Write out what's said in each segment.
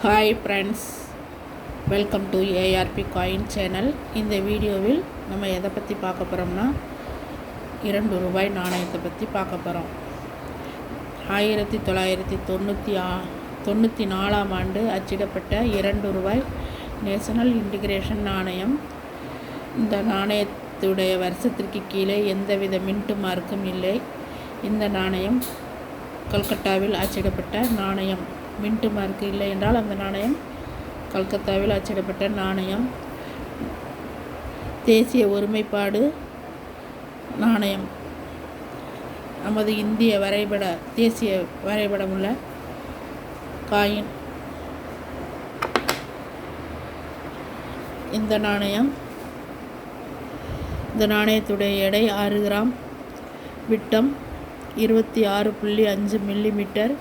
Hi friends, welcome to ARP coin channel. இந்த வீடியோவில் நம்ம எதை பற்றி பார்க்க போகிறோம்னா ரூபாய் 2 நாணயத்தை பற்றி பார்க்க போகிறோம். 1994ஆம் ஆண்டு அச்சிடப்பட்ட ரூபாய் நேஷனல் இன்டிகிரேஷன் நாணயம். இந்த நாணயத்துடைய வருஷத்திற்கு கீழே எந்தவித மின்ட்டு மார்க்கும் இல்லை. இந்த நாணயம் கல்கட்டாவில் அச்சிடப்பட்ட நாணயம். மின்ட்டு மார்க் இல்லை என்றால் அந்த நாணயம் கல்கத்தாவில் அச்சிடப்பட்ட நாணயம். தேசிய ஒருமைப்பாடு நாணயம். நமது இந்திய தேசிய வரைபடமுள்ள காயின். இந்த நாணயத்துடைய எடை 6 கிராம், விட்டம் 26.5 மில்லிமீட்டர்,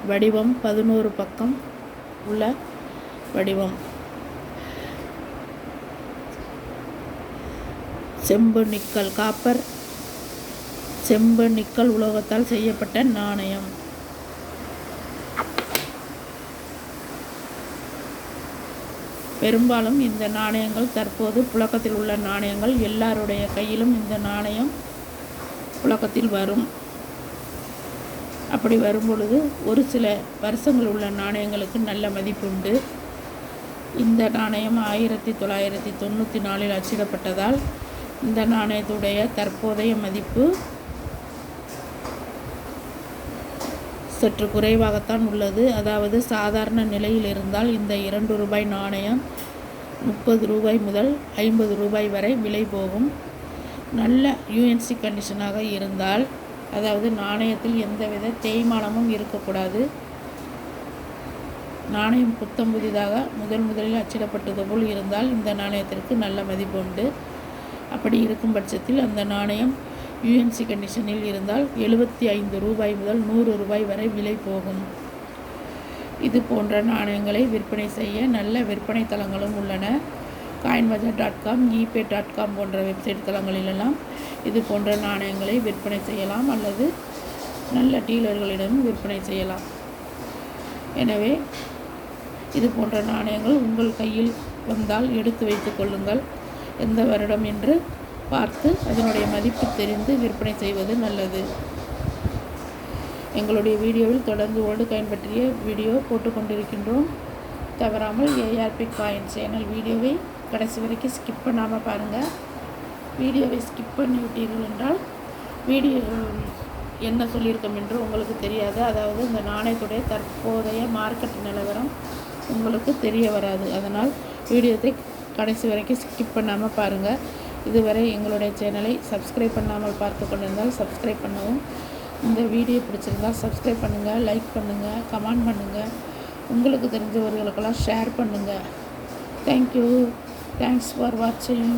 வடிவம் 11 பக்கம் உள்ள வடிவம். செம்பு நிக்கல் உலோகத்தால் செய்யப்பட்ட நாணயம். பெரும்பாலும் இந்த நாணயங்கள் தற்போது புழக்கத்தில் உள்ள நாணயங்கள். எல்லாருடைய கையிலும் இந்த நாணயம் புழக்கத்தில் வரும். அப்படி வரும்பொழுது ஒரு சில வருஷங்கள் உள்ள நாணயங்களுக்கு நல்ல மதிப்புண்டு. இந்த நாணயம் 1994இல் அச்சிடப்பட்டதால் இந்த நாணயத்துடைய தற்போதைய மதிப்பு சற்று குறைவாகத்தான் உள்ளது. அதாவது சாதாரண நிலையில் இருந்தால் இந்த 2 ரூபாய் நாணயம் 30 ரூபாய் முதல் 50 ரூபாய் வரை விலை போகும். நல்ல யூஎன்சி கண்டிஷனாக இருந்தால், அதாவது நாணயத்தில் எந்தவித தேய்மானமும் இருக்கக்கூடாது. நாணயம் புத்தம் புதிதாக முதலில் அச்சிடப்பட்டது போல் இருந்தால் இந்த நாணயத்திற்கு நல்ல மதிப்பு உண்டு. அப்படி இருக்கும் பட்சத்தில் அந்த நாணயம் யூஎன்சி கண்டிஷனில் இருந்தால் 75 ரூபாய் முதல் 100 ரூபாய் வரை விலை போகும். இது போன்ற நாணயங்களை விற்பனை செய்ய நல்ல விற்பனை தளங்களும் உள்ளன. coinbazar.com, ePay.com போன்ற வெப்சைட் தளங்களிலெல்லாம் இது போன்ற நாணயங்களை விற்பனை செய்யலாம் அல்லது நல்ல டீலர்களிடமும் விற்பனை செய்யலாம். எனவே இது போன்ற நாணயங்கள் உங்கள் கையில் வந்தால் எடுத்து வைத்து கொள்ளுங்கள். எந்த வருடம் என்று பார்த்து அதனுடைய மதிப்பு தெரிந்து விற்பனை செய்வது நல்லது. எங்களுடைய வீடியோவில் தொடர்ந்து ஓல்டு காயின் பற்றிய வீடியோ போட்டுக்கொண்டிருக்கின்றோம். தவறாமல் ஏஆர்பி காயின் சேனல் வீடியோவை கடைசி வரைக்கும் ஸ்கிப் பண்ணாமல் பாருங்கள். வீடியோவை ஸ்கிப் பண்ணி விட்டீர்கள் என்றால் வீடியோ என்ன சொல்லியிருக்கோம் என்று உங்களுக்கு தெரியாது. அதாவது இந்த நாணயத்துடைய தற்போதைய மார்க்கெட் நிலவரம் உங்களுக்கு தெரிய வராது. அதனால் வீடியோத்தை கடைசி வரைக்கும் ஸ்கிப் பண்ணாமல் பாருங்கள். இதுவரை எங்களுடைய சேனலை சப்ஸ்கிரைப் பண்ணாமல் பார்த்து கொண்டிருந்தால் சப்ஸ்கிரைப் பண்ணவும், இந்த வீடியோ பிடிச்சிருந்தால் சப்ஸ்கிரைப் பண்ணுங்கள், லைக் பண்ணுங்கள், கமெண்ட் பண்ணுங்கள், உங்களுக்கு தெரிஞ்சவர்களுக்கெல்லாம் ஷேர் பண்ணுங்கள். தேங்க்யூ. தேங்க்ஸ் ஃபார் வாட்சிங்.